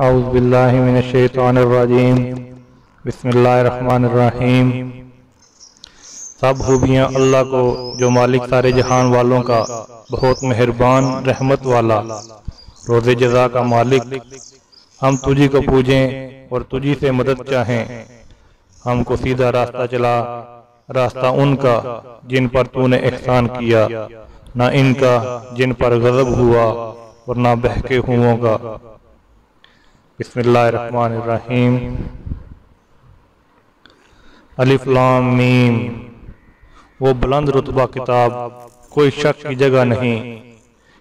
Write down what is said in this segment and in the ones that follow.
اعوذ باللہ من الشیطان الرجیم بسم اللہ الرحمن الرحیم۔ سب خوبیاں اللہ کو جو مالک سارے جہان والوں کا، بہت مہربان رحمت والا، روز جزا کا مالک۔ ہم تجھی کو پوجیں اور تجھی سے مدد چاہیں۔ ہم کو سیدھا راستہ چلا، راستہ ان کا جن پر تو نے احسان کیا، نہ ان کا جن پر غضب ہوا اور نہ بہکے ہوئوں کا۔ بسم اللہ الرحمن الرحیم۔ الف لام میم۔ وہ بلند رتبہ کتاب، کوئی شک کی جگہ نہیں،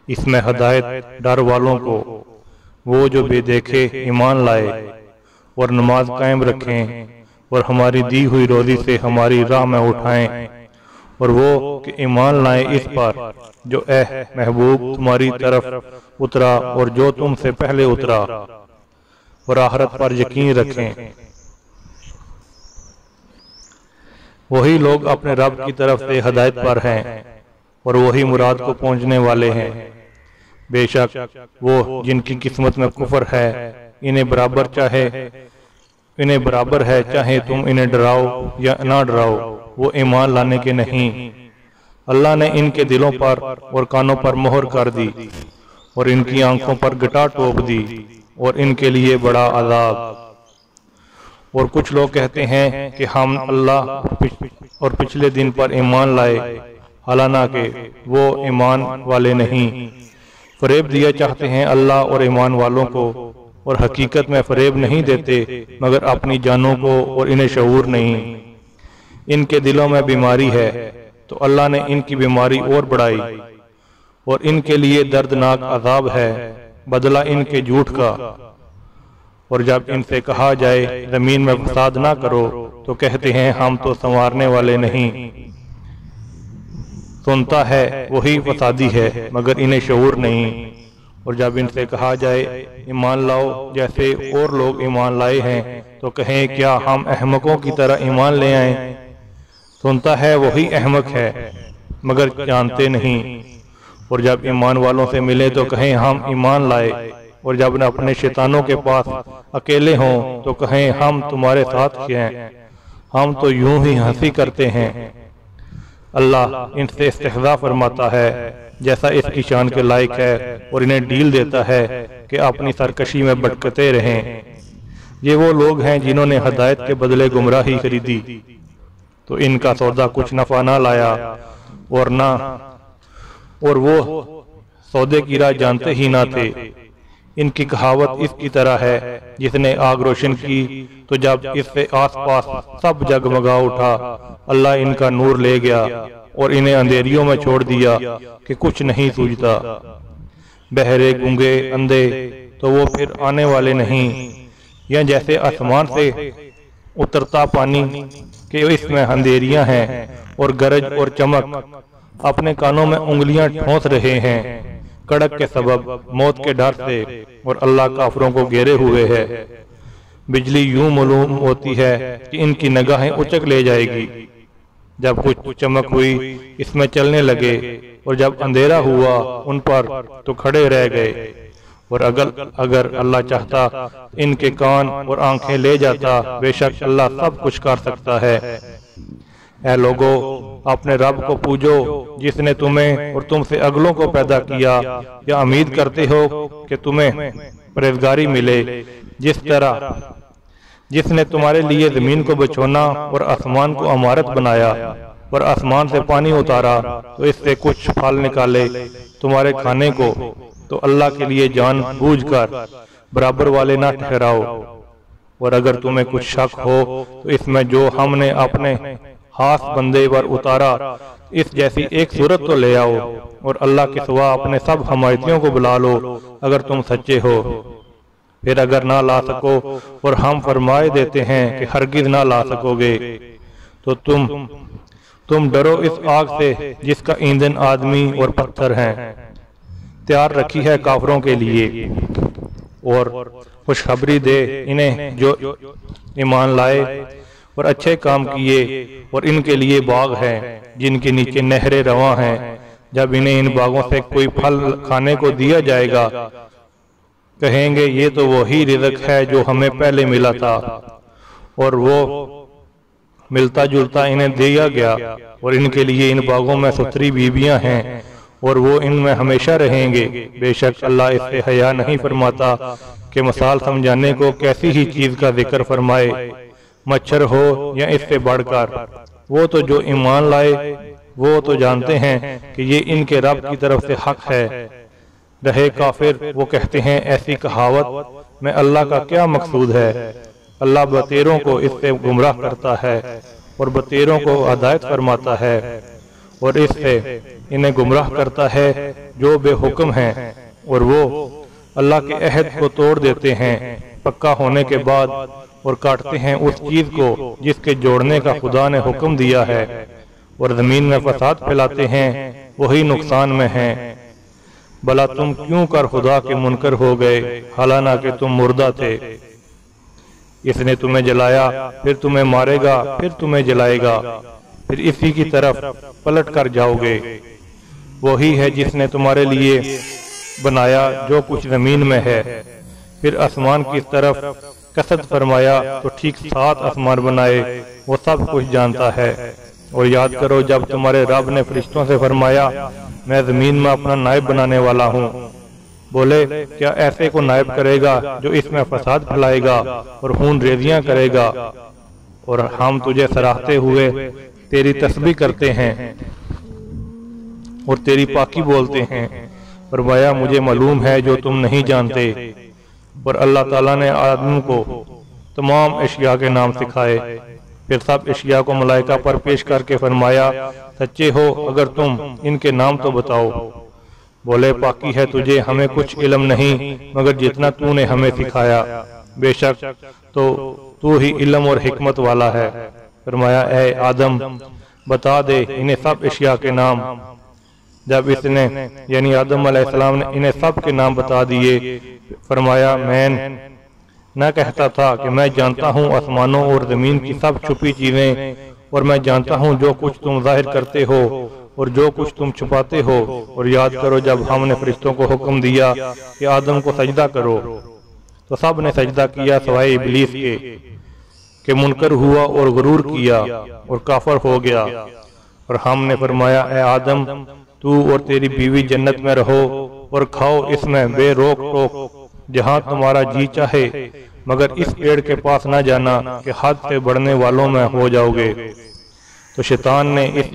اس میں ہدایت ڈر والوں کو، وہ جو بے دیکھے ایمان لائے اور نماز قائم رکھیں اور ہماری دی ہوئی روزی سے ہماری راہ میں اٹھائیں، اور وہ کہ ایمان لائیں اس پر جو اے محبوب تمہاری طرف اترا اور جو تم سے پہلے اترا، اور آخرت پر یقین رکھیں۔ وہی لوگ اپنے رب کی طرف سے ہدایت پر ہیں اور وہی مراد کو پہنچنے والے ہیں۔ بے شک وہ جن کی قسمت میں کفر ہے، انہیں برابر ہے چاہے تم انہیں ڈراؤ یا نہ ڈراؤ، وہ ایمان لانے کے نہیں۔ اللہ نے ان کے دلوں پر اور کانوں پر مہر کر دی اور ان کی آنکھوں پر گٹا ٹوپ دی، اور ان کے لیے بڑا عذاب۔ اور کچھ لوگ کہتے ہیں کہ ہم اللہ اور پچھلے دن پر ایمان لائے، حالانکہ وہ ایمان والے نہیں۔ فریب دیا چاہتے ہیں اللہ اور ایمان والوں کو، اور حقیقت میں فریب نہیں دیتے مگر اپنی جانوں کو، اور انہیں شعور نہیں۔ ان کے دلوں میں بیماری ہے تو اللہ نے ان کی بیماری اور بڑھائی، اور ان کے لیے دردناک عذاب ہے بدلہ ان کے جھوٹ کا۔ اور جب ان سے کہا جائے زمین میں فساد نہ کرو تو کہتے ہیں ہم تو سنوارنے والے نہیں۔ سنتا ہے وہی فسادی ہے مگر انہیں شعور نہیں۔ اور جب ان سے کہا جائے ایمان لاؤ جیسے اور لوگ ایمان لائے ہیں تو کہیں کیا ہم احمقوں کی طرح ایمان لے آئیں۔ سنتا ہے وہی احمق ہے مگر جانتے نہیں۔ اور جب ایمان والوں سے ملے تو کہیں ہم ایمان لائے، اور جب نہ اپنے شیطانوں کے پاس اکیلے ہوں تو کہیں ہم تمہارے ساتھ ہیں، ہم تو یوں ہی ہنسی کرتے ہیں۔ اللہ ان سے استہزاء فرماتا ہے جیسا اس کی شان کے لائق ہے، اور انہیں ڈھیل دیتا ہے کہ اپنی سرکشی میں بھٹکتے رہیں۔ یہ وہ لوگ ہیں جنہوں نے ہدایت کے بدلے گمراہی خریدی، تو ان کا سودا کچھ نفع نہ لایا، اور وہ سودے کی راہ جانتے ہی نہ تھے۔ ان کی کہاوت اس کی طرح ہے جس نے آگ روشن کی تو جب اس سے آس پاس سب جگمگا اٹھا، اللہ ان کا نور لے گیا اور انہیں اندھیریوں میں چھوڑ دیا کہ کچھ نہیں سوجھتا۔ بہرے گونگے اندھے تو وہ پھر آنے والے نہیں، یا جیسے آسمان سے اترتا پانی کہ اس میں اندھیریاں ہیں اور گرج اور چمک، اپنے کانوں میں انگلیاں ٹھونس رہے ہیں کڑک کے سبب موت کے ڈر سے، اور اللہ کافروں کو گھیرے ہوئے ہے۔ بجلی یوں معلوم ہوتی ہے کہ ان کی نگاہیں اچک لے جائے گی۔ جب کچھ چمک ہوئی اس میں چلنے لگے، اور جب اندھیرا ہوا ان پر تو کھڑے رہ گئے۔ اور اگر اللہ چاہتا ان کے کان اور آنکھیں لے جاتا، بے شک اللہ سب کچھ کر سکتا ہے۔ اے لوگو اپنے رب کو پوجو جس نے تمہیں اور تم سے اگلوں کو پیدا کیا، یا امید کرتے ہو کہ تمہیں پرہیزگاری ملے، جس نے تمہارے لیے زمین کو بچھونا اور آسمان کو عمارت بنایا، اور آسمان سے پانی اتارا تو اس سے کچھ پھل نکالے تمہارے کھانے کو، تو اللہ کے لیے جان بوجھ کر برابر والے نہ ٹھہراؤ۔ اور اگر تمہیں کچھ شک ہو تو اس میں جو ہم نے اپنے خاص بندے پر اتارا اس جیسی ایک صورت تو لے آؤ، اور اللہ کے سوا اپنے سب حمایتیوں کو بلا لو اگر تم سچے ہو۔ پھر اگر نہ لا سکو اور ہم فرمائے دیتے ہیں کہ ہرگز نہ لا سکو گے، تو تم ڈرو اس آگ سے جس کا ایندھن آدمی اور پتھر ہیں، تیار رکھی ہے کافروں کے لیے۔ اور خوشخبری دے انہیں جو ایمان لائے اور اچھے کام کیے، اور ان کے لیے باغ ہیں جن کے نیچے نہریں رواں ہیں۔ جب انہیں ان باغوں سے کوئی پھل کھانے کو دیا جائے گا کہیں گے یہ تو وہی رزق ہے جو ہمیں پہلے ملا تھا، اور وہ ملتا جلتا انہیں دیا گیا، اور ان کے لیے ان باغوں میں ستھری بیویاں ہیں اور وہ ان میں ہمیشہ رہیں گے۔ بے شک اللہ اس سے حیا نہیں فرماتا کہ مثال سمجھانے کو کیسی ہی چیز کا ذکر فرمائے، مچھر ہو یا اس سے بڑھ کر۔ وہ تو جو ایمان لائے وہ تو جانتے ہیں کہ یہ ان کے رب کی طرف سے حق ہے۔ رہے کافر، وہ کہتے ہیں ایسی کہاوت میں اللہ کا کیا مقصود ہے؟ اللہ بتیروں کو اس سے گمراہ کرتا ہے اور بتیروں کو ہدایت فرماتا ہے، اور اس سے انہیں گمراہ کرتا ہے جو بے حکم ہیں، اور وہ اللہ کے عہد کو توڑ دیتے ہیں پکا ہونے کے بعد، اور کاٹتے ہیں اس چیز کو جس کے جوڑنے کا خدا نے حکم دیا ہے، اور زمین میں فساد پھیلاتے ہیں، وہی نقصان میں ہیں۔ بھلا تم کیوں کر خدا کے منکر ہو گئے، حالانہ کہ تم مردہ تھے؟ اس نے تمہیں جلایا، پھر تمہیں مارے گا، پھر تمہیں جلائے گا، پھر اسی کی طرف پلٹ کر جاؤ گے۔ وہی ہے جس نے تمہارے لیے بنایا جو کچھ زمین میں ہے، پھر آسمان کی طرف قصد فرمایا تو ٹھیک 7 آسمان بنائے، وہ سب کچھ جانتا ہے۔ اور یاد کرو جب تمہارے رب نے فرشتوں سے فرمایا میں زمین میں اپنا نائب بنانے والا ہوں، بولے کیا ایسے کو نائب کرے گا جو اس میں فساد پھیلائے گا اور خون ریزیاں کرے گا؟ اور ہم تجھے سراہتے ہوئے تیری تسبیح کرتے ہیں اور تیری پاکی بولتے ہیں۔ فرمایا مجھے معلوم ہے جو تم نہیں جانتے۔ اور اللہ تعالیٰ نے آدم کو تمام اشیاء کے نام سکھائے، پھر سب اشیاء کو ملائکہ پر پیش کر کے فرمایا سچے ہو اگر تم ان کے نام تو بتاؤ۔ بولے پاکی ہے تجھے، ہمیں کچھ علم نہیں مگر جتنا تو نے ہمیں سکھایا، بے شک تو ہی علم اور حکمت والا ہے۔ فرمایا اے آدم بتا دے انہیں سب اشیاء کے نام۔ جب اس نے یعنی آدم علیہ السلام نے انہیں سب کے نام بتا دیے، فرمایا میں نہ کہتا تھا کہ میں جانتا ہوں آسمانوں اور زمین کی سب چھپی چیزیں، اور میں جانتا ہوں جو کچھ تم ظاہر کرتے ہو اور جو کچھ تم چھپاتے ہو۔ اور یاد کرو جب ہم نے فرشتوں کو حکم دیا کہ آدم کو سجدہ کرو تو سب نے سجدہ کیا سوائے ابلیس کے، کہ منکر ہوا اور غرور کیا اور کافر ہو گیا۔ اور ہم نے فرمایا اے آدم تو اور تیری بیوی جنت میں رہو اور کھاؤ اس میں بے روک ٹوک جہاں تمہارا جی چاہے، مگر اس پیڑ کے پاس نہ جانا کہ حد سے بڑھنے والوں میں ہو جاؤ گے۔ تو شیطان نے اس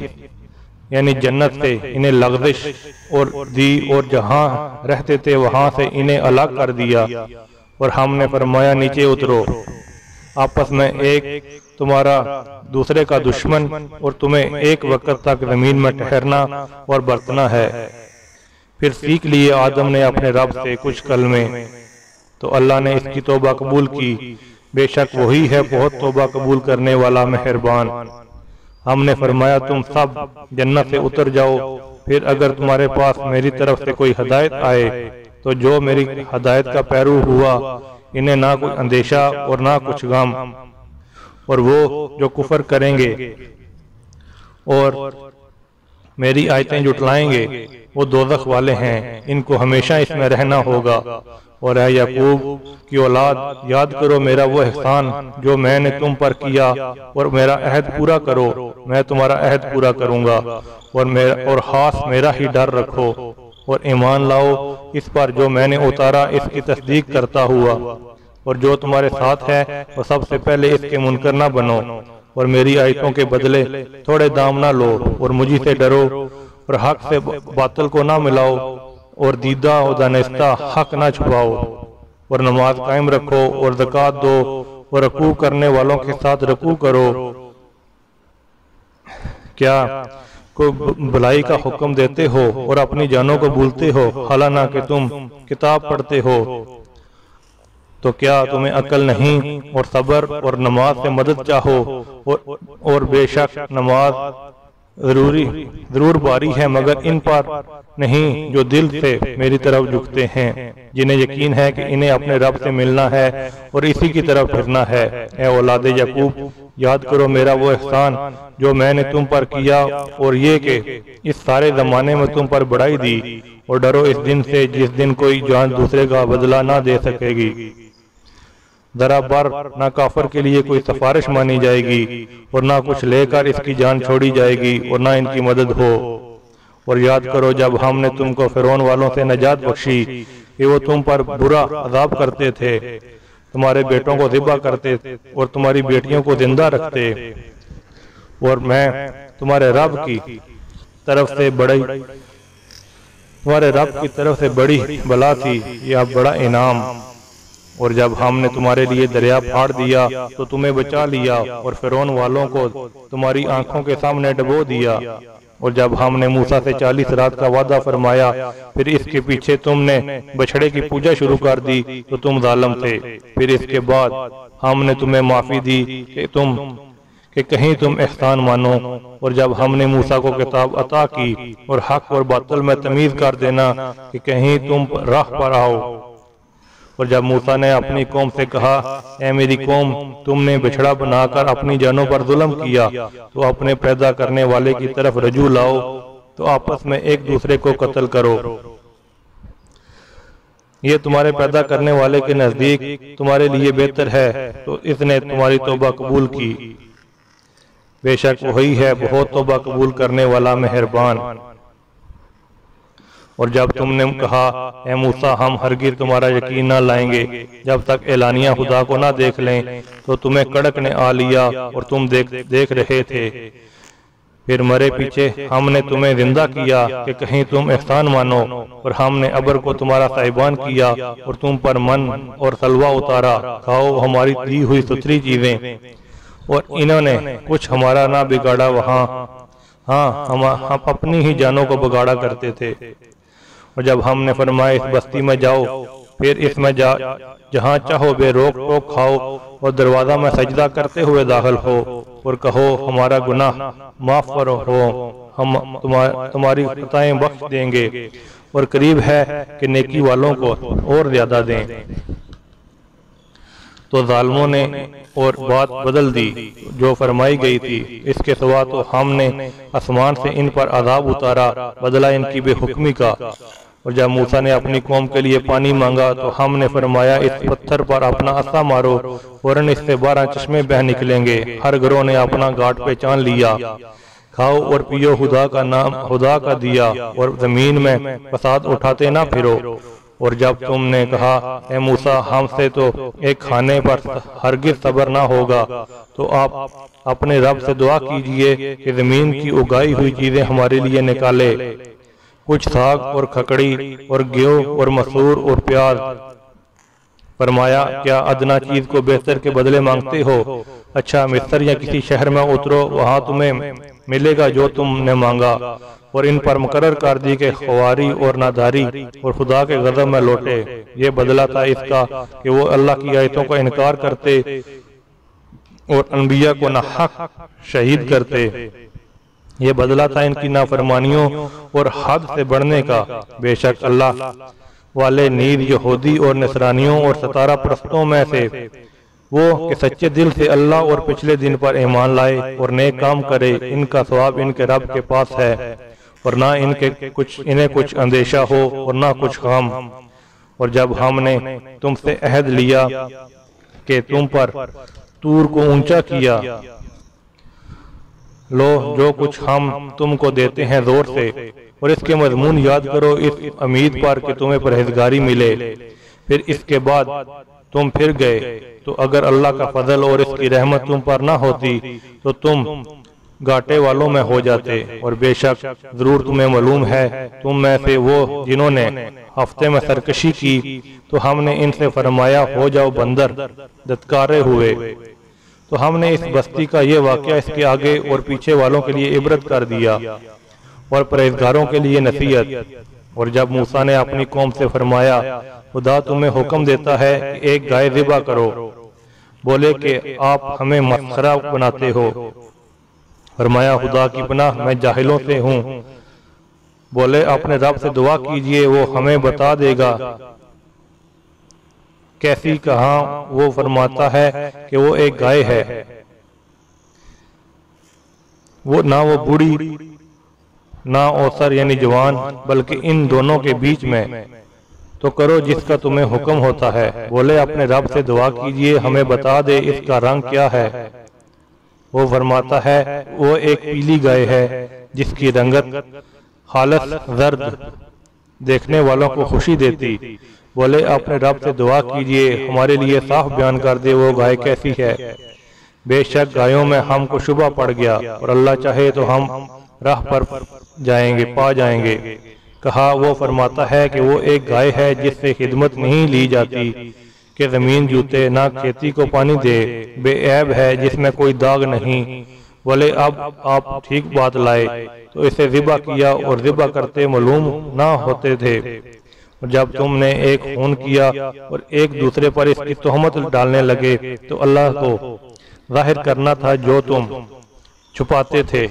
یعنی جنت سے انہیں لغزش اور دی، اور جہاں رہتے تھے وہاں سے انہیں الگ کر دیا، اور ہم نے فرمایا نیچے اترو، آپس میں ایک تمہارا دوسرے کا دشمن، اور تمہیں ایک وقت تک زمین میں ٹھہرنا اور برتنا ہے۔ پھر سیکھ لیے آدم نے اپنے رب سے کچھ کلمے، تو اللہ نے اس کی توبہ قبول کی، بے شک وہی ہے بہت توبہ قبول کرنے والا مہربان۔ ہم نے فرمایا تم سب جنت سے اتر جاؤ، پھر اگر تمہارے پاس میری طرف سے کوئی ہدایت آئے تو جو میری ہدایت کا پیرو ہوا انہیں نہ کوئی اندیشہ اور نہ کچھ غم، اور وہ جو کفر کریں گے اور میری آیتیں جھٹلائیں گے وہ دوزخ والے ہیں، ان کو ہمیشہ اس میں رہنا ہوگا۔ اور اے یعقوب کی اولاد یاد کرو میرا وہ احسان جو میں نے تم پر کیا، اور میرا عہد پورا کرو، میں تمہارا عہد پورا کروں گا، اور خاص میرا ہی ڈر رکھو، اور ایمان لاؤ اس پر جو میں نے اتارا اس کی تصدیق کرتا ہوا، اور جو تمہارے ساتھ ہے وہ سب سے پہلے اس کے منکر نہ بنو، اور میری آیتوں کے بدلے تھوڑے دام نہ لو، اور مجھے سے ڈرو، اور حق سے باطل کو نہ ملاؤ، اور دیدہ و دانستہ حق نہ چھپاؤ، اور نماز قائم رکھو اور زکوٰۃ دو، اور رکوع کرنے والوں کے ساتھ رکوع کرو۔ کیا کوئی بھلائی کا حکم دیتے ہو اور اپنی جانوں کو بھولتے ہو، حالانہ کہ تم کتاب پڑھتے ہو؟ تو کیا تمہیں عقل نہیں؟ اور صبر اور نماز سے مدد چاہو، اور بے شک نماز ضرور باری ہے مگر ان پر نہیں جو دل سے میری طرف جھکتے ہیں، جنہیں یقین ہے کہ انہیں اپنے رب سے ملنا ہے اور اسی کی طرف پھرنا ہے۔ اے اولاد یعقوب یاد کرو میرا وہ احسان جو میں نے تم پر کیا، اور یہ کہ اس سارے زمانے میں تم پر بڑائی دی، اور ڈرو اس دن سے جس دن کوئی جان دوسرے کا بدلہ نہ دے سکے گی۔ ذرا بار نہ کافر کے لیے کوئی سفارش مانی جائے گی، اور نہ کچھ لے کر اس کی جان چھوڑی جائے گی، اور نہ ان کی مدد ہو۔ اور یاد کرو جب ہم نے تم کو فرعون والوں سے نجات بخشی کہ وہ تم پر برا عذاب کرتے تھے، تمہارے بیٹوں کو ذبح کرتے اور تمہاری بیٹیوں کو زندہ رکھتے، اور میں تمہارے رب کی طرف سے بڑی بلا تھی یا بڑا انعام۔ اور جب ہم نے تمہارے لیے دریا پھاڑ دیا تو تمہیں بچا لیا، اور فرعون والوں کو تمہاری آنکھوں کے سامنے ڈبو دیا۔ اور جب ہم نے موسیٰ سے 40 رات کا وعدہ فرمایا، پھر اس کے پیچھے تم نے بچھڑے کی پوجا شروع کر دی تو تم ظالم تھے۔ پھر اس کے بعد ہم نے تمہیں معافی دی کہ کہیں تم احسان مانو۔ اور جب ہم نے موسیٰ کو کتاب عطا کی اور حق اور باطل میں تمیز کر دینا کہ کہیں تم راہ پر آؤ۔ اور جب موسیٰ نے اپنی قوم سے کہا، اے میری قوم، تم نے بچھڑا بنا کر اپنی جانوں پر ظلم کیا، تو اپنے پیدا کرنے والے کی طرف رجوع لاؤ، تو آپس میں ایک دوسرے کو قتل کرو۔ یہ تمہارے پیدا کرنے والے کے نزدیک تمہارے لیے بہتر ہے، تو اس نے تمہاری توبہ قبول کی۔ بے شک وہی ہے بہت توبہ قبول کرنے والا مہربان۔ اور جب تم نے کہا، اے موسیٰ، ہم ہرگز تمہارا یقین نہ لائیں گے جب تک اعلانیہ خدا کو نہ دیکھ لیں، تو تمہیں کڑک نے آ لیا اور تم دیکھ رہے تھے۔ پھر مرے پیچھے ہم نے تمہیں زندہ کیا کہ کہیں تم احسان مانو، اور ہم نے ابر کو تمہارا صاحبان کیا اور تم پر من اور سلوہ اتارا، کھاؤ ہماری دی ہوئی ستھری چیزیں۔ اور انہوں نے کچھ ہمارا نہ بگاڑا، ہاں ہم اپنی ہی جانوں کو بگاڑا کرتے تھے۔ اور جب ہم نے فرمایا اس بستی میں جاؤ، پھر اس میں جہاں چاہو بے روک ٹوک کھاؤ، اور دروازہ میں سجدہ کرتے ہوئے داخل ہو، اور کہو ہمارا گناہ معاف کرو، ہم تمہاری خطائیں بخش دیں گے، اور قریب ہے کہ نیکی والوں کو اور زیادہ دیں۔ تو ظالموں نے اور بات بدل دی جو فرمائی گئی تھی، اس کے سوا تو ہم نے آسمان سے ان پر عذاب اتارا بدلہ ان کی بے حکمی کا۔ اور جب موسیٰ نے اپنی قوم کے لیے پانی مانگا تو ہم نے فرمایا اس پتھر پر اپنا عصا مارو، فوراً اس سے 12 چشمے بہہ نکلیں گے۔ ہر گروہ نے اپنا گھاٹ پہچان لیا۔ کھاؤ اور پیو خدا کا نام خدا کا دیا، اور زمین میں فساد اٹھاتے نہ پھرو۔ اور جب تم نے کہا، اے موسیٰ، ہم سے تو ایک کھانے پر ہرگز صبر نہ ہوگا، تو آپ اپنے رب سے دعا کیجئے کہ زمین کی اگائی ہوئی چیزیں ہمارے لیے نکالے، کچھ ساگ اور کھکڑی اور گیہوں اور مسور اور پیاز۔ فرمایا، کیا ادنا چیز کو بہتر کے بدلے مانگتے ہو؟ اچھا، مصر یا کسی شہر میں اترو، وہاں تمہیں ملے گا جو تم نے مانگا۔ اور ان پر مقرر کر دی کہ خواری اور ناداری اور خدا کے غضب میں لوٹے۔ یہ بدلہ تھا اس کا کہ وہ اللہ کی آیتوں کا انکار کرتے اور انبیاء کو ناحق شہید کرتے۔ یہ بدلہ تھا ان کی نافرمانیوں اور حد سے بڑھنے کا۔ بے شک اللہ والے نیز یہودی اور نصرانیوں اور ستارہ پرستوں میں سے وہ کہ سچے دل سے اللہ اور پچھلے دن پر ایمان لائے اور نیک کام کرے، ان کا ثواب ان کے رب کے پاس ہے، اور نہ انہیں کچھ اندیشہ ہو اور نہ کچھ غم۔ اور جب ہم نے تم سے عہد لیا کہ تم پر طور کو اونچا کیا، لو جو کچھ ہم تم کو دیتے ہیں زور سے، اور اس کے مضمون یاد کرو اس امید پر کہ تمہیں پرہیزگاری ملے۔ پھر اس کے بعد تم پھر گئے، تو اگر اللہ کا فضل اور اس کی رحمت تم پر نہ ہوتی تو تم گھاٹے والوں میں ہو جاتے۔ اور بے شک ضرور تمہیں معلوم ہے تم میں سے وہ جنہوں نے ہفتے میں سرکشی کی، تو ہم نے ان سے فرمایا ہو جاؤ بندر، دتکارے ہوئے۔ تو ہم نے اس بستی کا یہ واقعہ اس کے آگے اور پیچھے والوں کے لیے عبرت کر دیا اور پرہیزگاروں کے لیے نصیحت۔ اور جب موسیٰ نے اپنی قوم سے فرمایا، خدا تمہیں حکم دیتا ہے کہ ایک گائے ذبح کرو، بولے کہ آپ ہمیں مسخرہ بناتے ہو۔ فرمایا، خدا کی پناہ میں جاہلوں سے ہوں۔ بولے، اپنے رب سے دعا کیجئے، وہ ہمیں بتا دے گا کیسی۔ کہاں وہ فرماتا ہے کہ وہ ایک گائے ہے۔ نہ وہ بوڑھی نہ اوسر یعنی جوان، بلکہ ان دونوں کے بیچ میں، تو کرو جس کا تمہیں حکم ہوتا ہے۔ بولے اپنے رب سے دعا کیجئے، ہمیں بتا دے اس کا رنگ کیا ہے۔ وہ فرماتا ہے وہ ایک پیلی گائے ہے جس کی رنگت خالص زرد دیکھنے والوں کو خوشی دیتی۔ بولے اپنے رب سے دعا کیجئے، ہمارے لیے صاف بیان کر دے وہ گائے کیسی ہے۔ بے شک گایوں میں ہم کو شبہ پڑ گیا، اور اللہ چاہے تو ہم راہ پر پا جائیں گے۔ کہا وہ فرماتا ہے کہ وہ ایک گائے ہے جس سے خدمت نہیں لی جاتی کہ زمین جوتے، نہ کھیتی کو پانی دے، بے عیب ہے جس میں کوئی داغ نہیں۔ بولے اب آپ ٹھیک بات لائے تو اسے ذبح کیا، اور ذبح کرتے معلوم نہ ہوتے تھے۔ اور جب تم نے ایک خون کیا اور ایک دوسرے پر اس کی تہمت ڈالنے لگے تو اللہ کو ظاہر کرنا تھا جو تم چھپاتے تھے۔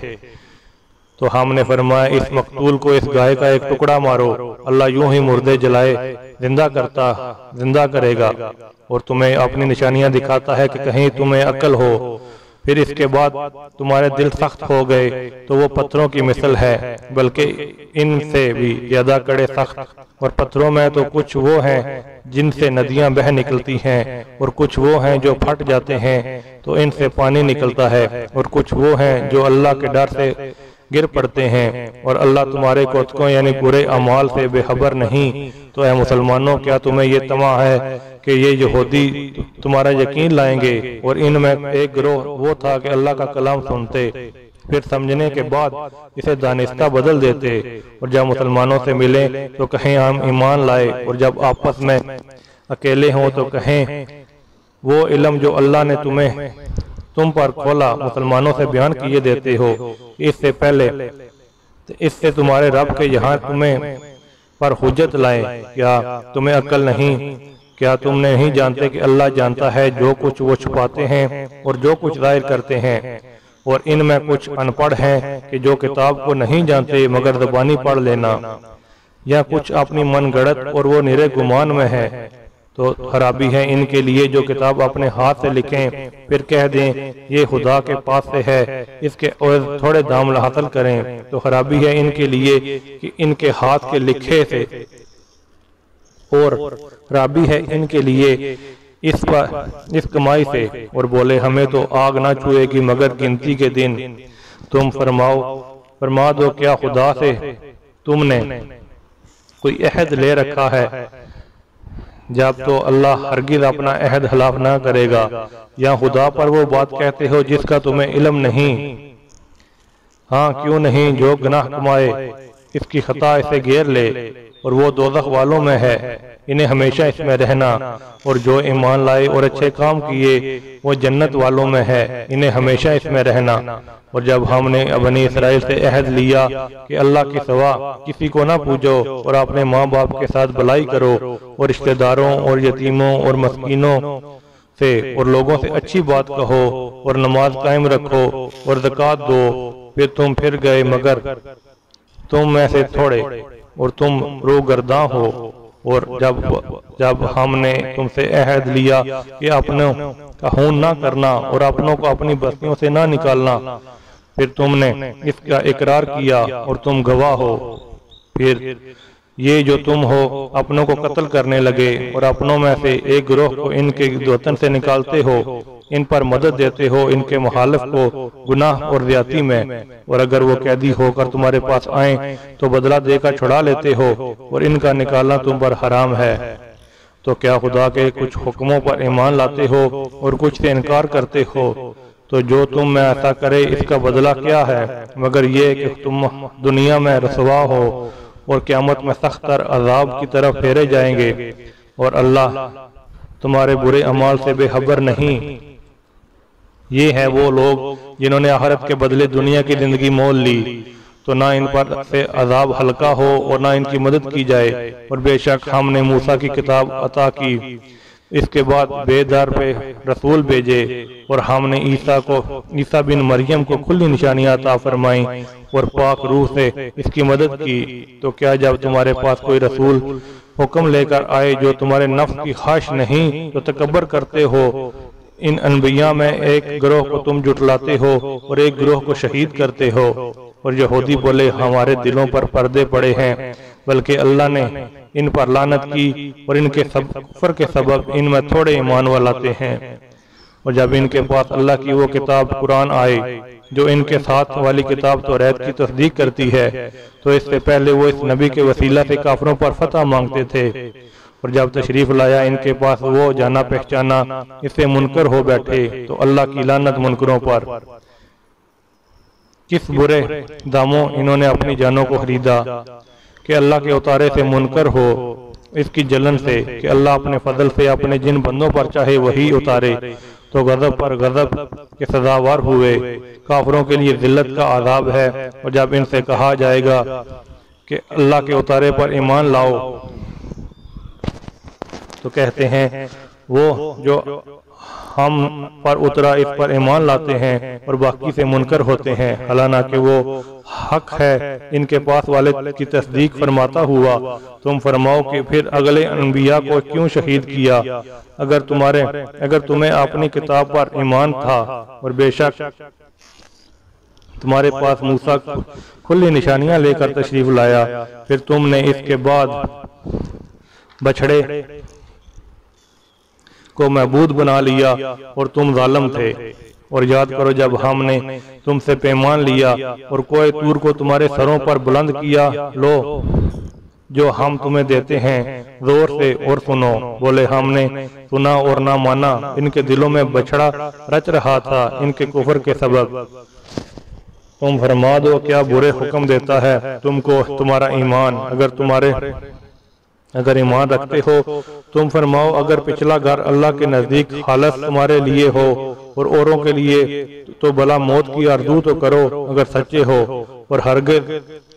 تو ہم نے فرمایا اس مقتول کو اس گائے کا ایک ٹکڑا مارو، اللہ یوں ہی مردے جلائے زندہ کرے گا، اور تمہیں اپنی نشانیاں دکھاتا ہے کہ کہیں تمہیں عقل ہو۔ پھر اس کے بعد تمہارے دل سخت ہو گئے تو وہ پتھروں کی مثل ہے، بلکہ ان سے بھی زیادہ کڑے سخت۔ اور پتھروں میں تو کچھ وہ ہیں جن سے ندیاں بہہ نکلتی ہیں، اور کچھ وہ ہیں جو پھٹ جاتے ہیں تو ان سے پانی نکلتا ہے، اور کچھ وہ ہیں جو اللہ کے ڈر سے گر پڑتے ہیں، اور اللہ تمہارے کوتکوں یعنی برے اعمال سے بے خبر نہیں۔ تو اے مسلمانوں، کیا تمہیں یہ طمع ہے کہ یہ یہودی تمہارا یقین لائیں گے؟ اور ان میں ایک گروہ وہ تھا کہ اللہ کا کلام سنتے، پھر سمجھنے کے بعد اسے دانستہ بدل دیتے، اور جب مسلمانوں سے ملیں تو کہیں ہم ایمان لائے، اور جب آپس میں اکیلے ہوں تو کہیں وہ علم جو اللہ نے تم پر کھولا مسلمانوں سے بیان کیے دیتے ہو اس سے پہلے، اس سے تمہارے رب کے یہاں تمہیں پر حجت لائیں۔ کیا تمہیں عقل نہیں؟ کیا تم نہیں جانتے کہ اللہ جانتا ہے جو کچھ وہ چھپاتے ہیں اور جو کچھ ظاہر کرتے ہیں؟ اور ان میں کچھ ان پڑھ ہیں کہ جو کتاب کو نہیں جانتے مگر زبانی پڑھ لینا، یا کچھ اپنی من گڑت اور وہ نرے گمان میں ہے۔ تو خرابی ہے ان کے لیے جو کتاب اپنے ہاتھ سے لکھیں پھر کہہ دیں یہ خدا کے پاس سے ہے، اس کے عوض تھوڑے دام حاصل کریں۔ تو خرابی ہے ان کے لیے کہ ان کے ہاتھ کے لکھے سے، اور خرابی ہے ان کے لیے اس کمائی سے، اور بولے ہمیں تو آگ نہ چھوئے گی مگر گنتی کے دن۔ تم فرما دو کیا خدا سے تم نے کوئی عہد لے رکھا ہے؟ جب تو اللہ ہرگز اپنا عہد خلاف نہ کرے گا، یا خدا پر وہ بات کہتے ہو جس کا تمہیں علم نہیں؟ ہاں کیوں نہیں، جو گناہ کمائے اس کی خطا اسے گھیر لے، اور وہ دوزخ والوں میں ہے، انہیں ہمیشہ اس میں رہنا۔ اور جو ایمان لائے اور اچھے کام کیے وہ جنت والوں میں ہے، انہیں ہمیشہ اس میں رہنا۔ اور جب ہم نے بنی اسرائیل سے عہد لیا کہ اللہ کے سوا کسی کو نہ پوجو، اور اپنے ماں باپ کے ساتھ بھلائی کرو، اور رشتہ داروں اور یتیموں اور مسکینوں سے اور لوگوں سے اچھی بات کہو، اور نماز قائم رکھو اور زکوٰۃ دو، پھر تم پھر گئے مگر تم میں سے تھوڑے، اور تم روگرداں ہو۔ اور جب ہم نے تم سے عہد لیا کہ اپنوں کا خون نہ کرنا اور اپنوں کو اپنی بستیوں سے نہ نکالنا، پھر تم نے اس کا اقرار کیا اور تم گواہ ہو۔ پھر یہ جو تم ہو اپنوں کو قتل کرنے لگے، اور اپنوں میں سے ایک گروہ کو ان کے وطن سے نکالتے ہو، ان پر مدد دیتے ہو ان کے مخالف کو گناہ اور زیادتی میں، اور اگر وہ قیدی ہو کر تمہارے پاس آئیں تو بدلہ دے کر چھڑا لیتے ہو، اور ان کا نکالنا تم پر حرام ہے۔ تو کیا خدا کے کچھ حکموں پر ایمان لاتے ہو اور کچھ سے انکار کرتے ہو؟ تو جو تم میں ایسا کرے اس کا بدلہ کیا ہے مگر یہ کہ تم دنیا میں رسوا ہو اور قیامت میں سخت تر عذاب کی طرف پھیرے جائیں گے، اور اللہ تمہارے برے اعمال سے بے خبر نہیں۔ یہ ہے وہ لوگ جنہوں نے آخرت کے بدلے دنیا کی زندگی مول لی، تو نہ ان پر سے عذاب ہلکا ہو اور نہ ان کی مدد کی جائے۔ اور بے شک ہم نے موسیٰ کی کتاب عطا کی، اس کے بعد بے در پہ رسول بھیجے، اور ہم نے عیسیٰ بن مریم کو کھلی نشانیاں عطا فرمائیں اور پاک روح سے اس کی مدد کی۔ تو کیا جب تمہارے پاس کوئی رسول حکم لے کر آئے جو تمہارے نفس کی خواہش نہیں تو تکبر کرتے ہو ان انبیاء میں ایک گروہ کو تم جھٹلاتے ہو اور ایک گروہ کو شہید کرتے ہو۔ اور یہودی بولے ہمارے دلوں پر پردے پڑے ہیں، بلکہ اللہ نے ان پر لعنت کی اور ان کے کفر کے سبب ان میں تھوڑے ایمان والاتے ہیں۔ اور جب ان کے پاس اللہ کی وہ کتاب قرآن آئے جو ان کے ساتھ والی کتاب توریت کی تصدیق کرتی ہے، تو اس سے پہلے وہ اس نبی کے وسیلہ سے کافروں پر فتح مانگتے تھے، اور جب تشریف لایا ان کے پاس وہ جانا پہچانا اس سے منکر ہو بیٹھے، تو اللہ کی لعنت منکروں پر۔ کس برے داموں انہوں نے اپنی جانوں کو خریدا کہ اللہ کے اتارے سے منکر ہو اس کی جلن سے کہ اللہ اپنے فضل سے اپنے جن بندوں پر چاہے وہی اتارے، تو غضب پر غضب کے سزاوار ہوئے۔ کافروں کے لیے ذلت کا عذاب ہے۔ اور جب ان سے کہا جائے گا کہ اللہ کے اتارے پر ایمان لاؤ، تو کہتے ہیں وہ جو ہم پر اترا اس پر ایمان لاتے ہیں اور باقی سے منکر ہوتے ہیں، حالانکہ وہ حق ہے ان کے پاس والے کی تصدیق فرماتا ہوا۔ تم فرماؤ کہ پھر اگلے انبیاء کو کیوں شہید کیا؟ اگر تمہیں اپنی کتاب پر ایمان تھا، اور بے شک تمہارے پاس موسیٰ کھلی نشانیاں لے کر تشریف لایا، پھر تم نے اس کے بعد بچھڑے کو معبود بنا لیا اور تم ظالم تھے۔ اور یاد کرو جب ہم نے تم سے پیمان لیا اور کوہ طور کو تمہارے سروں پر بلند کیا، لو جو ہم تمہیں دیتے ہیں زور سے اور سنو۔ بولے ہم نے سنا اور نہ مانا، ان کے دلوں میں بچھڑا رچ رہا تھا ان کے کفر کے سبب۔ تم فرما دو کیا برے حکم دیتا ہے تم کو تمہارا ایمان، اگر ایمان رکھتے ہو تم فرماؤ اگر پچھلا گھر اللہ کے نزدیک خالص تمہارے لیے ہو اور اوروں کے لیے تو بھلا موت کی آرزو تو کرو اگر سچے ہو، اور ہرگز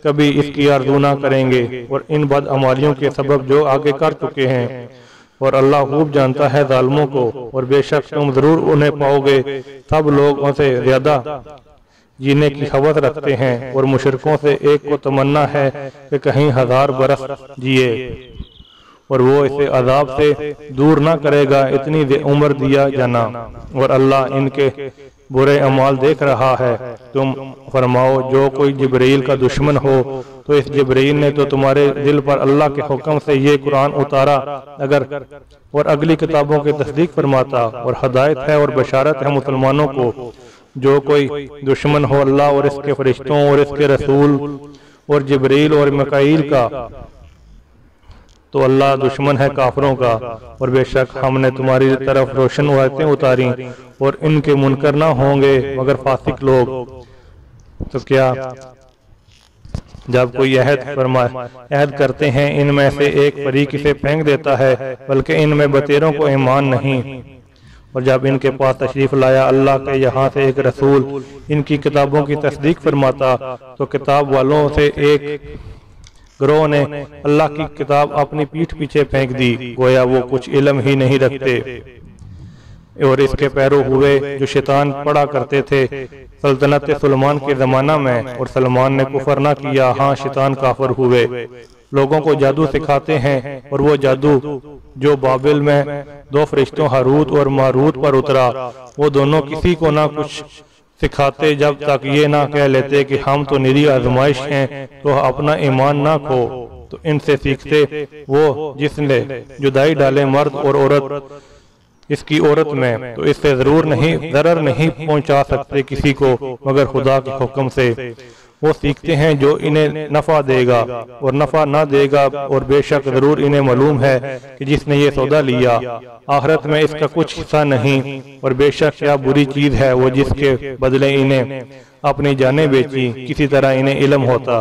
کبھی اس کی آرزو نہ کریں گے، اور ان بدعمالیوں کے سبب جو آگے کر چکے ہیں۔ اور اللہ خوب جانتا ہے ظالموں کو، اور بے شک تم ضرور انہیں پاؤ گے سب لوگوں سے زیادہ جینے کی ہوس رکھتے ہیں، اور مشرکوں سے ایک کو تمنا ہے کہ کہیں 1000 برس جیے، اور وہ اسے عذاب سے دور نہ کرے گا اتنی عمر دیا جانا، اور اللہ ان کے برے اعمال دیکھ رہا ہے۔ تم فرماؤ جو کوئی جبرائیل کا دشمن ہو تو اس جبرائیل نے تو تمہارے دل پر اللہ کے حکم سے یہ قرآن اتارا اور اگلی کتابوں کی تصدیق فرماتا، اور ہدایت ہے اور بشارت ہے مسلمانوں کو۔ جو کوئی دشمن ہو اللہ اور اس کے فرشتوں اور اس کے رسول اور جبرائیل اور میکائیل کا، تو اللہ دشمن ہے کافروں کا۔ اور بے شک ہم نے تمہاری طرف روشن آیتیں اتاری، اور ان کے منکر نہ ہوں گے مگر فاسق لوگ۔ تو کیا جب کوئی عہد کرتے ہیں ان میں سے ایک فریق اسے پھینک دیتا ہے، بلکہ ان میں بتیروں کو ایمان نہیں۔ اور جب ان کے پاس تشریف لایا اللہ کے یہاں سے ایک رسول ان کی کتابوں کی تصدیق فرماتا، تو کتاب والوں سے ایک گروہ نے اللہ کی کتاب اپنی پیٹھ پیچھے پھینک دی، گویا وہ کچھ علم ہی نہیں رکھتے، اور اس کے پیرو ہوئے جو شیطان پڑھا کرتے تھے سلطنت سلمان کے زمانہ میں، اور سلمان نے کفر نہ کیا، ہاں شیطان کافر ہوئے۔ لوگوں کو جادو سکھاتے ہیں، اور وہ جادو جو بابل میں 2 فرشتوں ہاروت اور ماروت پر اترا، وہ دونوں کسی کو نہ کچھ سکھاتے جب تک یہ نہ کہہ لیتے کہ ہم تو نری آزمائش ہیں، تو اپنا ایمان نہ کھو۔ تو ان سے سیکھتے وہ جس نے جدائی ڈالے مرد اور عورت اس کی عورت میں، تو اس سے ضرر نہیں پہنچا سکتے کسی کو مگر خدا کے حکم سے۔ وہ سیکھتے ہیں جو انہیں نفع دے گا اور نفع نہ دے گا، اور بے شک ضرور انہیں معلوم ہے کہ جس نے یہ سودا لیا آخرت میں اس کا کچھ حصہ نہیں، اور بے شک کیا بری چیز ہے وہ جس کے بدلے انہیں اپنی جانیں بیچی، کسی طرح انہیں علم ہوتا۔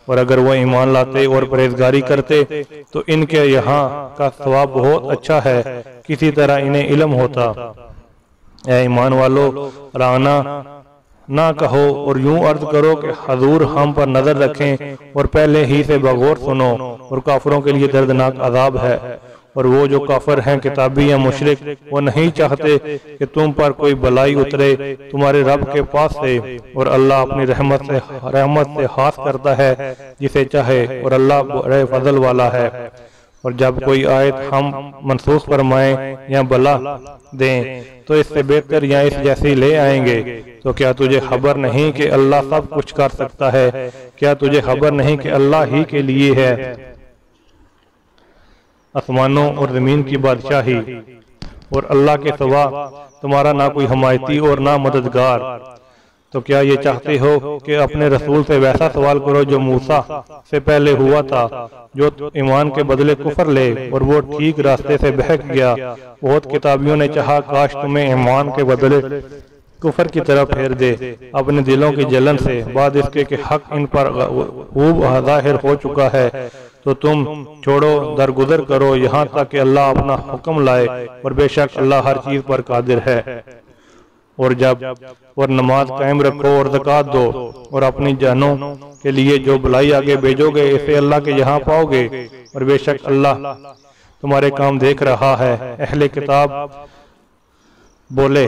اور اگر وہ ایمان لاتے اور پرہیزگاری کرتے تو ان کے یہاں کا ثواب بہت اچھا ہے، کسی طرح انہیں علم ہوتا۔ اے ایمان والو، رانا نہ کہو اور یوں عرض کرو کہ حضور ہم پر نظر رکھیں، اور پہلے ہی سے بغور سنو، اور کافروں کے لیے دردناک عذاب ہے۔ اور وہ جو کافر ہیں کتابی یا مشرک، وہ نہیں چاہتے کہ تم پر کوئی بلائی اترے تمہارے رب کے پاس سے، اور اللہ اپنی رحمت سے خاص کرتا ہے جسے چاہے، اور اللہ بڑے فضل والا ہے۔ اور جب کوئی آیت ہم منسوخ فرمائیں یا بلا دیں تو اس سے بہتر یا اس جیسی لے آئیں گے۔ تو کیا تجھے خبر نہیں کہ اللہ سب کچھ کر سکتا ہے؟ کیا تجھے خبر نہیں کہ اللہ ہی کے لیے ہے آسمانوں اور زمین کی بادشاہی، اور اللہ کے سوا تمہارا نہ کوئی حمایتی اور نہ مددگار؟ تو کیا یہ چاہتے ہو کہ اپنے رسول سے ویسا سوال کرو جو موسیٰ سے پہلے ہوا تھا، جو ایمان کے بدلے کفر لے اور وہ ٹھیک راستے سے بہک گیا؟ بہت کتابیوں نے چاہا کاش تمہیں ایمان کے بدلے کفر کی طرف پھیر دے اپنے دلوں کی جلن سے، بعد اس کے کہ حق ان پر خوب ظاہر ہو چکا ہے۔ تو تم چھوڑو، درگزر کرو یہاں تک کہ اللہ اپنا حکم لائے، اور بے شک اللہ ہر چیز پر قادر ہے۔ اور نماز قائم رکھو اور زکوٰۃ دو، اور اپنی جانوں کے لیے جو بھلائی آگے بھیجو گے اسے اللہ کے یہاں پاؤ گے، اور بے شک اللہ تمہارے کام دیکھ رہا ہے۔ اہل کتاب بولے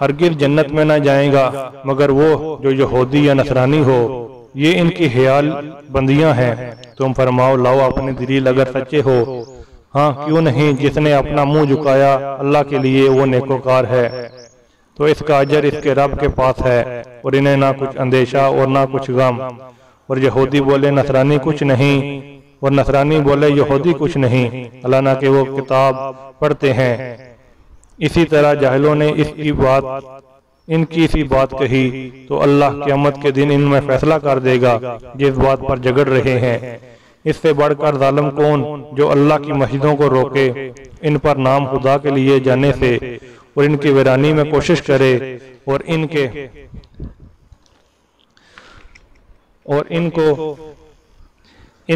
ہرگز جنت میں نہ جائیں گا مگر وہ جو یہودی یا نصرانی ہو، یہ ان کی حیال بندیاں ہیں۔ تم فرماؤ لاؤ اپنے دلیل اگر سچے ہو۔ ہاں کیوں نہیں، جس نے اپنا منہ جھکایا اللہ کے لیے وہ نیکوکار ہے، تو اس کا اجر اس کے رب کے پاس ہے، اور انہیں نہ کچھ اندیشہ اور نہ کچھ غم۔ اور یہودی بولے نصرانی کچھ نہیں، اور نصرانی بولے یہودی کچھ نہیں، حالانکہ کہ وہ کتاب پڑھتے ہیں۔ اسی طرح جاہلوں نے ان کی اسی بات کہی، تو اللہ قیامت کے دن ان میں فیصلہ کر دے گا جس بات پر جھگڑ رہے ہیں۔ اس سے بڑھ کر ظالم کون جو اللہ کی مسجدوں کو روکے ان پر نام خدا کے لیے جانے سے، اور ان کی ویرانی میں کوشش کرے، اور ان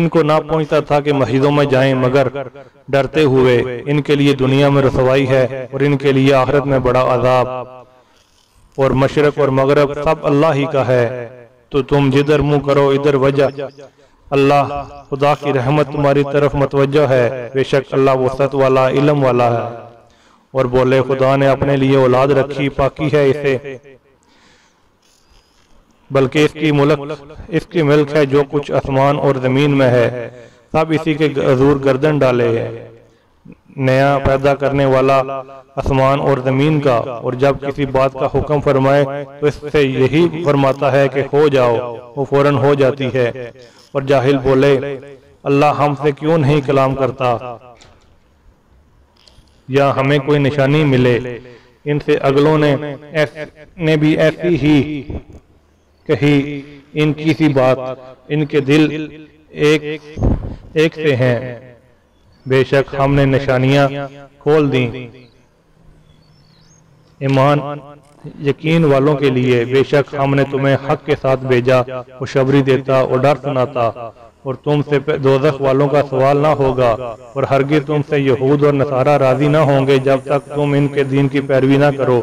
کو نہ پہنچتا تھا کہ مسجدوں میں جائیں مگر ڈرتے ہوئے۔ ان کے لیے دنیا میں رسوائی ہے، اور ان کے لیے آخرت میں بڑا عذاب۔ اور مشرق اور مغرب سب اللہ ہی کا ہے، تو تم جدھر منہ کرو ادھر وجہ اللہ خدا کی رحمت تمہاری طرف متوجہ ہے، بے شک اللہ وسعت والا علم والا ہے۔ اور بولے خدا نے اپنے لیے اولاد رکھی، پاکی ہے اسے، بلکہ اس کی ملک ہے جو کچھ آسمان اور زمین میں ہے، سب اسی کے حضور گردن ڈالے ہے، نیا پیدا کرنے والا آسمان اور زمین کا۔ اور جب کسی بات کا حکم فرمائے تو اس سے یہی فرماتا ہے کہ ہو جاؤ، وہ فوراً ہو جاتی ہے۔ اور جاہل بولے اللہ ہم سے کیوں نہیں کلام کرتا، یا ہمیں کوئی نشانی ملے۔ ان سے اگلوں نے بھی ایسی ہی کہی، ان کی سی بات، ان کے دل ایک سے ہیں، بے شک ہم نے نشانیاں کھول دیں ایمان یقین والوں کے لیے۔ بے شک ہم نے تمہیں حق کے ساتھ بھیجا، خوشخبری دیتا اور ڈر سناتا، اور تم سے دوزخ والوں کا سوال نہ ہوگا، اور ہرگز تم سے یہود اور نصارہ راضی نہ ہوں گے جب تک تم ان کے دین کی پیروی نہ کرو۔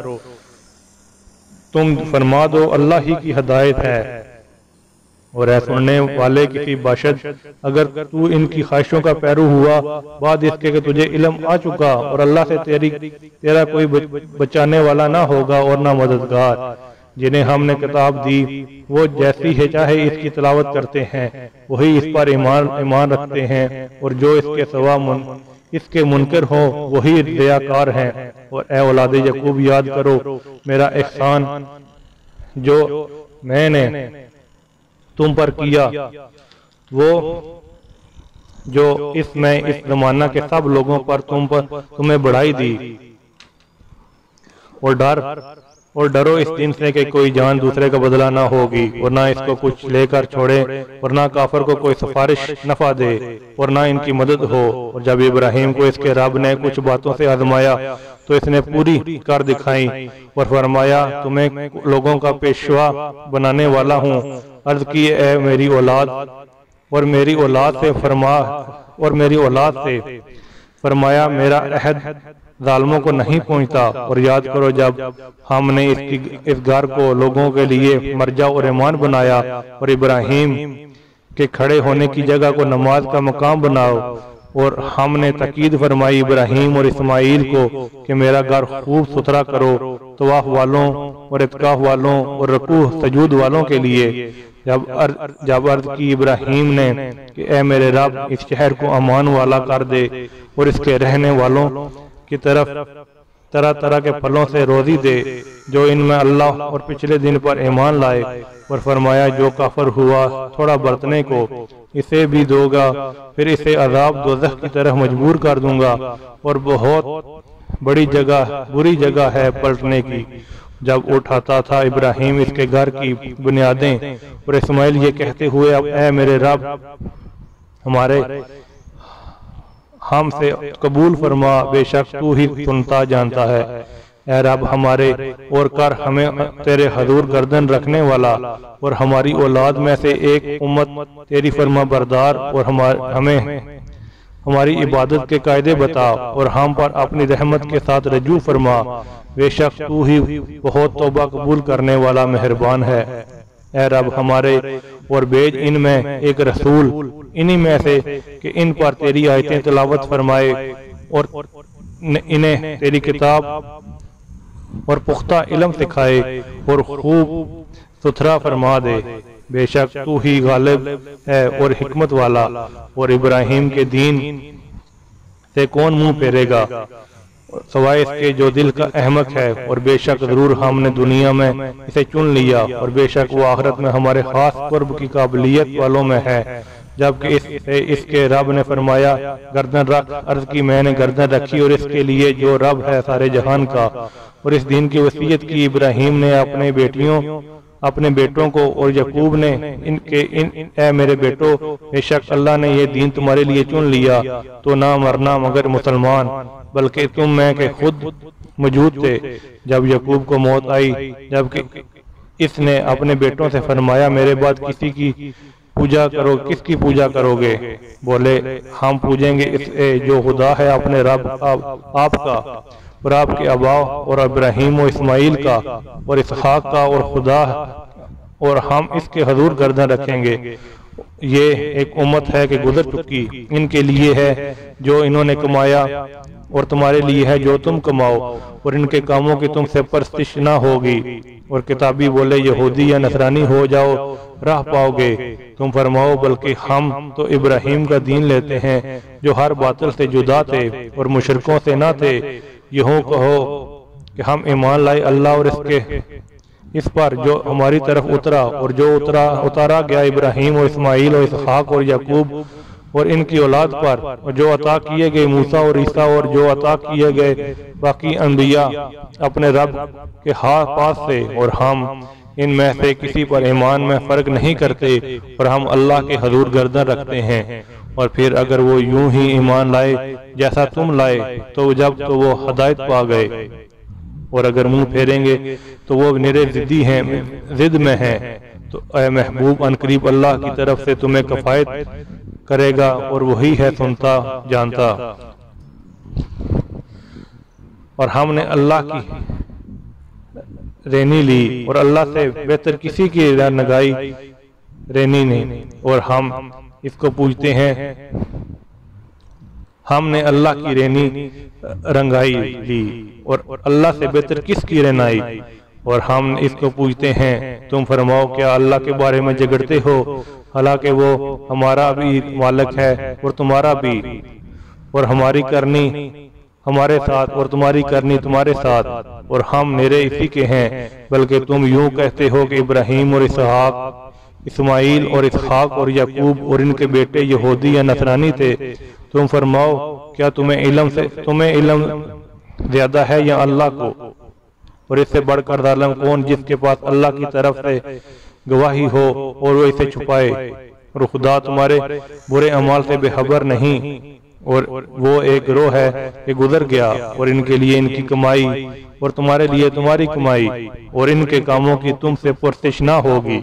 تم فرما دو اللہ ہی کی ہدایت ہے۔ اور اے سننے والے کسی باشد، اگر تو ان کی خواہشوں کا پیرو ہوا بعد اس کے کہ تجھے علم آ چکا، اور اللہ سے تیرا کوئی بچانے والا نہ ہوگا اور نہ مددگار۔ جنہیں ہم نے کتاب دی وہ جیسی ہے چاہے اس کی تلاوت کرتے ہیں وہی اس پر ایمان رکھتے ہیں، اور جو اس کے سوا اس کے منکر ہوں وہی ریاکار ہیں۔ اور اے اولاد یعقوب یاد کرو میرا احسان جو میں نے تم پر کیا، وہ جو اس زمانہ کے سب لوگوں پر تمہیں بڑھائی دی۔ اور ڈرو اس دن سے کہ کوئی جان دوسرے کا بدلہ نہ ہوگی، اور نہ اس کو کچھ لے کر چھوڑے، اور نہ کافر کو کوئی سفارش نفع دے، اور نہ ان کی مدد ہو۔ اور جب ابراہیم کو اس کے رب نے کچھ باتوں سے آزمایا تو اس نے پوری کر دکھائیں، اور فرمایا تمہیں لوگوں کا پیشوا بنانے والا ہوں۔ عرض کی اے میری اولاد، اور میری اولاد سے فرمایا میرا عہد ظالموں کو نہیں پہنچتا۔ اور یاد کرو جب ہم نے اس گھر کو لوگوں کے لیے مرجع اور ایمان بنایا، اور ابراہیم کے کھڑے ہونے کی جگہ کو نماز کا مقام بناؤ، اور ہم نے تاکید فرمائی ابراہیم اور اسماعیل کو کہ میرا گھر خوب ستھرا کرو طواف والوں اور اعتکاف والوں اور رکوع سجود والوں کے لیے۔ جب عرض کی ابراہیم نے کہ اے میرے رب اس شہر کو امان والا کر دے اور اس کے رہنے والوں کی طرف طرح طرح کے پھلوں سے روزی دے جو ان میں اللہ اور پچھلے دن پر ایمان لائے، اور فرمایا جو کافر ہوا تھوڑا برتنے کو اسے بھی دو گا، پھر اسے عذاب دوزخ کی طرف مجبور کر دوں گا، اور بہت بڑی جگہ بری جگہ ہے پلٹنے کی۔ جب اٹھاتا تھا ابراہیم اس کے گھر کی بنیادیں، اور اسماعیل یہ کہتے ہوئے اب اے میرے رب ہمارے ہم سے قبول فرما، بے شک تو ہی سنتا جانتا ہے۔ اے رب ہمارے اور کر ہمیں تیرے حضور گردن رکھنے والا، اور ہماری اولاد میں سے ایک امت تیری فرما بردار، اور ہمیں ہماری عبادت کے قاعدے بتا، اور ہم پر اپنی رحمت کے ساتھ رجوع فرما، بے شک تو ہی بہت توبہ قبول کرنے والا مہربان ہے۔ اے رب ہمارے اور بھیج ان میں ایک رسول انہی میں سے کہ ان پر تیری آیتیں تلاوت فرمائے، اور انہیں تیری کتاب اور پختہ علم سکھائے، اور خوب ستھرا فرما دے، بے شک تو ہی غالب ہے اور حکمت والا، اور ابراہیم کے دین سے کون منہ پھیرے گا سوائے اس کے جو دل کا احمق ہے، اور بے شک ضرور ہم نے دنیا میں اسے چن لیا، اور بے شک وہ آخرت میں ہمارے خاص قرب کی قابلیت والوں میں ہے۔ جبکہ اس کے رب نے فرمایا گردن رکھ، عرض کی میں نے گردن رکھی، اور اس کے لیے جو رب ہے سارے جہان کا، اور اس دین کی وصیت کی ابراہیم نے اپنے بیٹوں کو، اور یعقوب نے اے میرے بیٹو بے شک اللہ نے یہ دین تمہارے لیے چن لیا، تو نہ مرنا مگر مسلمان، بلکہ تم میں کے خود موجود تھے جب یعقوب کو موت آئی، جبکہ اس نے اپنے بیٹوں سے فرمایا میرے بعد کس کی پوجا کرو گے؟ بولے ہم پوجیں گے اس جو خدا ہے اپنے رب آپ کا اور آپ کے آبا اور ابراہیم و اسماعیل کا اور اسحاق کا اور خدا، اور ہم اس کے حضور گردن رکھیں گے۔ یہ ایک امت ہے کہ گزر چکی، ان کے لیے ہے جو انہوں نے کمایا، اور تمہارے لیے ہے جو تم کماؤ، اور ان کے کاموں کی تم سے پرستش نہ ہوگی۔ اور کتابی بولے یہودی یا نصرانی ہو جاؤ راہ پاؤ گے، تم فرماؤ بلکہ ہم تو ابراہیم کا دین لیتے ہیں جو ہر باطل سے جدا تھے اور مشرکوں سے نہ تھے۔ یہوں کہو کہ ہم ایمان لائے اللہ اور اس پر جو ہماری طرف اترا، اور جو اتارا گیا ابراہیم اور اسماعیل اور اسحاق اور یعقوب اور ان کی اولاد پر، اور جو عطا کیے گئے موسیٰ اور عیسیٰ، اور جو عطا کیے گئے باقی انبیاء اپنے رب کے پاس سے، اور ہم ان میں سے کسی پر ایمان میں فرق نہیں کرتے، اور ہم اللہ کے حضور گردن رکھتے ہیں۔ اور پھر اگر وہ یوں ہی ایمان لائے جیسا تم لائے تو وہ ہدایت پا گئے، اور اگر منہ پھیریں گے تو وہ نرے ضد میں ہیں، تو اے محبوب عنقریب اللہ کی طرف سے تمہیں کفایت کرے گا، اور وہی ہے سنتا جانتا۔ اور ہم نے اللہ کی رینی لی، اور اللہ سے بہتر کسی کی نگائی رینی نہیں، اور ہم اس کو پوجتے ہیں۔ ہم نے اللہ کی رینی رنگائی لی، اور اللہ سے بہتر کس کی رینائی، اور ہم اس کو پوجتے ہیں۔ تم فرماؤ کیا اللہ کے بارے میں جھگڑتے ہو، حالانکہ وہ ہمارا بھی مالک ہے اور تمہارا بھی، اور ہماری کرنی ہمارے ساتھ اور تمہاری کرنی تمہارے ساتھ، اور ہم میرے اسی کے ہیں۔ بلکہ تم یوں کہتے ہو کہ ابراہیم اور اسماعیل اور اسحاق اور یعقوب اور ان کے بیٹے یہودی یا نصرانی تھے۔ تم فرماؤ کیا تمہیں علم زیادہ ہے یا اللہ کو؟ اور اس سے بڑھ کر ظالم کون جس کے پاس اللہ کی طرف سے گواہی ہو اور وہ اسے چھپائے، اور خدا تمہارے برے اعمال سے بے خبر نہیں۔ اور وہ ایک گروہ ہے کہ گزر گیا، اور ان کے لیے ان کی کمائی اور تمہارے لیے تمہاری کمائی، اور ان کے کاموں کی تم سے پرسش نہ ہوگی۔